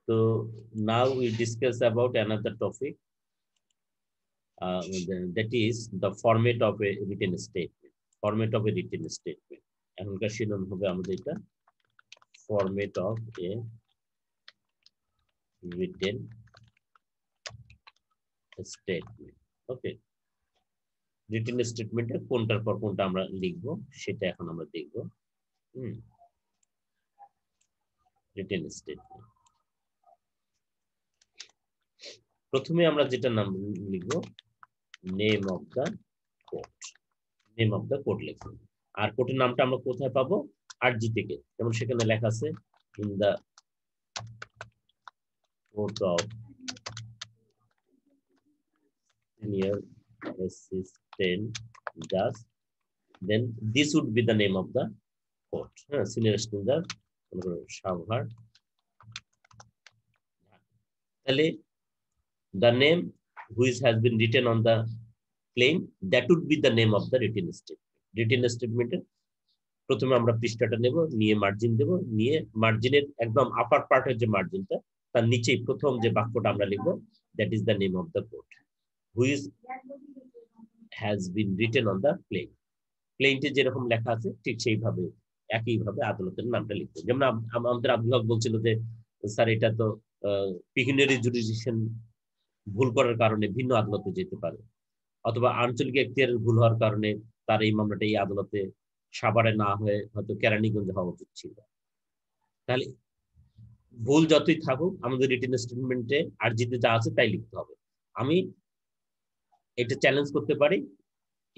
So now we discuss about another topic, that is the format of a written statement. Format of a written statement. এখনকার শিরোনাম হবে আমাদের এটা format of a written statement. Okay. Written statement এ কোনটার পর কোনটা আমরা লিখব সেটা এখন আমরা দেখব। Written statement. প্রথমে আমরা যেটা নাম লিখব name of the code. Name of the code লিখব। আর কোডের নামটা আমরা কোথায় পাবো? আরজি থেকে। যেমন সেখানে লেখা আছে in the code of senior assistant জাজ, then this would be the name of the court. Senior assistant judge Savar. তাহলে the name which has been written on the plain, that would be the name of the written statement. Written statement প্রথমে আমরা পৃষ্ঠাটা নেব, নিয়ে margin দেব, নিয়ে মার্জিনের একদম আপার পার্টের যে মার্জিনটা তার নিচেই প্রথম যে বাক্যটা আমরা লিখব, that is the name of the court which has been written on the plain. প্লেনটে যেরকম লেখা আছে ঠিক সেইভাবে একইভাবে আদালতের নামটা লিখতে। যেমন আমাদের আব্দুল বলছিল যে স্যার এটা তো পিকুনিয়ারি জুডিশন ভুল করার কারণে ভিন্ন আদালতে যেতে পারে, অথবা আঞ্চলিক এখতিয়ারের ভুল হওয়ার কারণে তার এই মামলাটা এই আদালতে সাভারে না হয়ে হয়তো কেরানীগঞ্জে হওয়া উচিত ছিল। তাহলে ভুল যতই থাকুক আমাদের রিটেন স্টেটমেন্টে আরজিতে যা আছে তাই লিখতে হবে। আমি এটা চ্যালেঞ্জ করতে পারি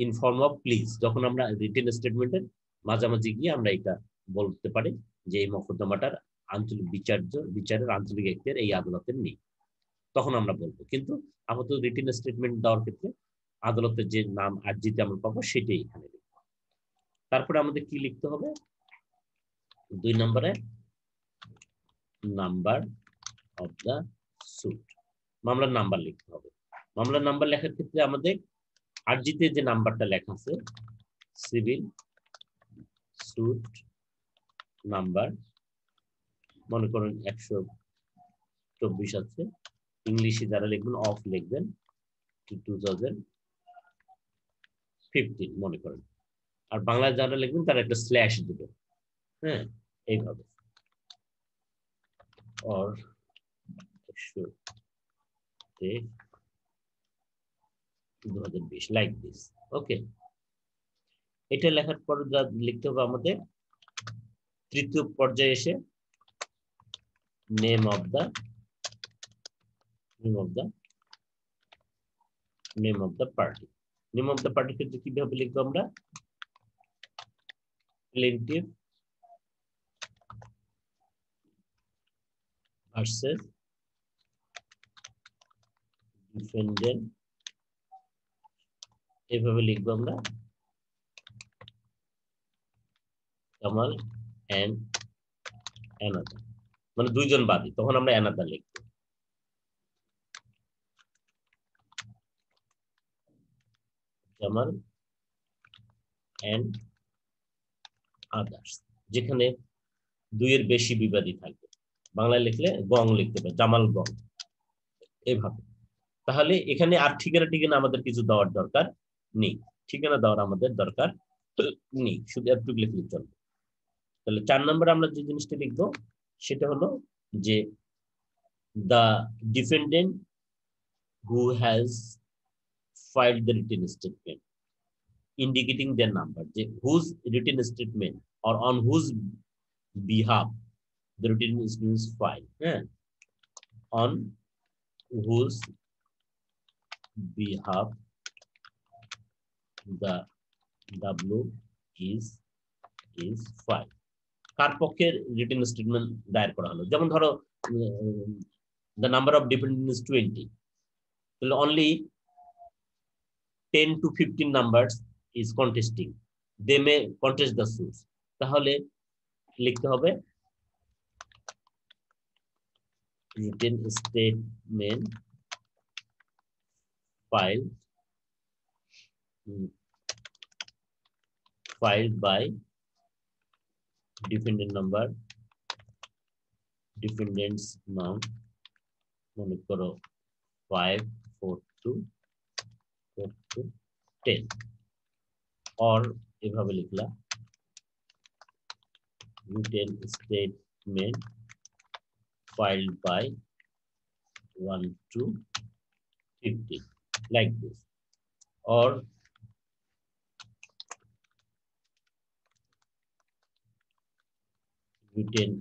ইন ফর্ম অফ প্লিজ, যখন আমরা রিটেন স্টেটমেন্টের মাঝামাঝি গিয়ে আমরা এটা বলতে পারি যে এই মকদ্দমাটার আঞ্চলিক বিচারের আঞ্চলিক এখতিয়ার এই আদালতের নেই, তখন আমরা বলবো। কিন্তু আপাতত রিটেন স্টেটমেন্ট দেওয়ার ক্ষেত্রে আদালতের যে নাম আরজিতে আমরা পাবো সেটাই এখানে লিখবো। তারপরে আমাদের কি লিখতে হবে? 2 নম্বরে নাম্বার অফ দা সুট, মামলার নাম্বার লিখতে হবে। মামলার নাম্বার লেখার ক্ষেত্রে আমাদের আরজিতে যে নাম্বারটা লেখা আছে সিভিল সুট নাম্বার, মনে করেন 124 আছে, ইংলিশে যারা লিখবেন অফ লিখবেন 2015 মনে করেন, আর বাংলায় যারা লিখবেন তারা একটা স্ল্যাশ দিবেন। এইভাবে or 2020 লাইক দিস। ওকে, এটা লেখার পর যা লিখতে হবে আমাদের তৃতীয় পর্যায়ে এসে name of the party. Name of the party ক্ষেত্রে কিভাবে লিখবো আমরা? প্লেনটিভ ভার্সেস ডিফেন্ডেন্ট, এইভাবে লিখবো আমরা কামাল এন্ড অ্যানাদার, মানে দুইজন বাদী, তখন আমরা অ্যানাদার লিখবো। কামাল এন্ড আদার্স, যেখানে দুইয়ের বেশি বিবাদী থাকবে। বাংলায় লিখলে গং লিখতে হবে, জামাল গং, এভাবে। তাহলে এখানে আর ঠিকানা আমাদের কিছু দেওয়ার দরকার নেই, ঠিকানা দেওয়ার আমাদের দরকার নেই, শুধু একটু লিখলে চলবে। তাহলে 4 নম্বরে আমরা যে জিনিসটা লিখবো সেটা হলো যে the defendant who has filed the written statement indicating their number, যে whose written statement or on whose behalf the written statement is filed, on whose behalf the W is filed, কার পক্ষে রিটেন স্টেটমেন্ট দায়ের করা হলো। যেমন ধরো the number of defendants is 20, তাহলে only 10 to 15 numbers is contesting, they may contest the suit, তাহলে লিখতে হবে written statement filed by defendant number ডিপেন্ডেন্টস নাম মনে করো 5 4 2 4 2 10 or এভাবে লিখলা written statement filed by 1 to 50 like this, or written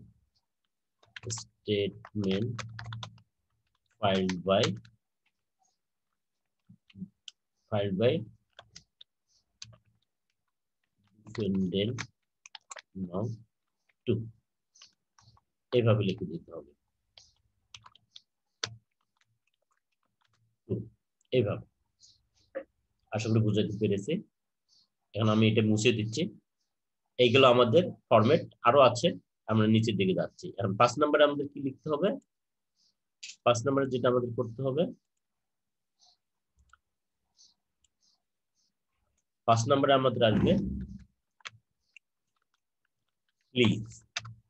statement filed by defendant now 2 এভাবে লিখে দিতে হবে এইভাবে। আশা করি বুঝাতে পেরেছি। এখন আমি এটা মুছে দিচ্ছি। এইগুলো আমাদের ফরম্যাট আরো আছে, আমরা নিচের দিকে যাচ্ছি। এখন 5 নম্বরে আমাদের কি লিখতে হবে? 5 নম্বরে যেটা আমাদের করতে হবে, 5 নম্বরে আমাদের আসবে প্লিজ।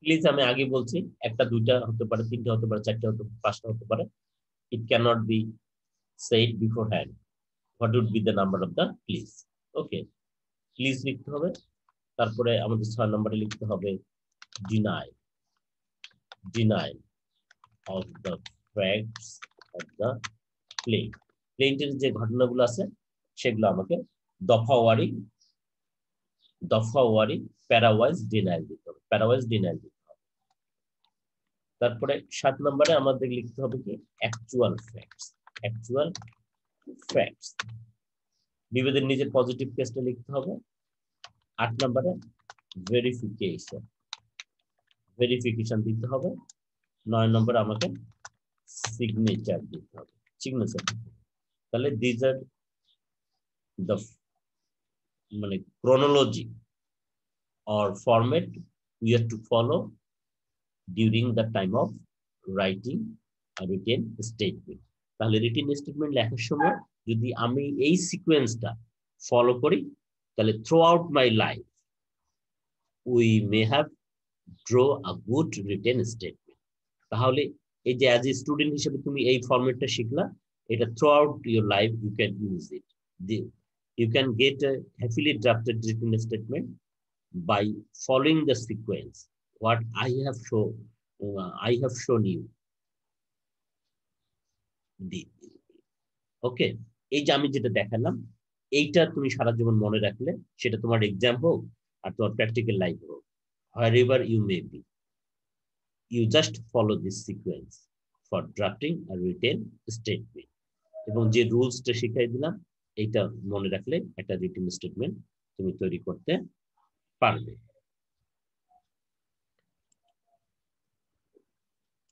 প্লিজ আমি আগে বলছি, একটা দুইটা হতে পারে, তিনটা হতে পারে, চারটা হতে পারে, পাঁচটা হতে পারে। It cannot be said beforehand. What would be the number of the please? Okay, please লিখতে হবে। তারপরে আমাদের 6 নম্বরে লিখতে হবে deny of the facts of the plaint. প্লেন্টের যে ঘটনাগুলো আছে সেগুলো আমাকে দফাওয়ারি প্যারাওয়াইজ ডিনাইল দিতে হবে, তারপরে 7 নম্বরে আমাদের লিখতে হবে কি অ্যাকচুয়াল ফ্যাক্টস। বিবেদের নিজের পজিটিভ কেসটা লিখতে হবে। 8 নম্বরে ভেরিফিকেশন দিতে হবে। 9 নম্বরে আমাকে সিগনেচার দিতে হবে, তাহলে দিস আর দ্য মানে chronology or format we have to follow during the time of writing a written statement. তাহলে written statement লেখার সময় যদি আমি এই সিকোয়েন্সটা ফলো করি, তাহলে throughout my life we may have draw a good written statement. তাহলে এই যে as a student হিসেবে তুমি এই ফরম্যাটটা শিখলা, এটা throughout your life you can use it. You can get a happily drafted written statement by following the sequence what I have shown you. ওকে, এই যে আমি যেটা দেখালাম, এইটা তুমি সারা জীবন মনে রাখলে, সেটা তোমার এক্সাম হোক আর তোমার প্র্যাকটিক্যাল লাইফ হোক, wherever you may be, you just follow this sequence for drafting a written statement. এবং যে রুলসটা শিখাই দিলাম, এইটা মনে রাখলে একটা রিটেন স্টেটমেন্ট তুমি তৈরি করতে পারবে।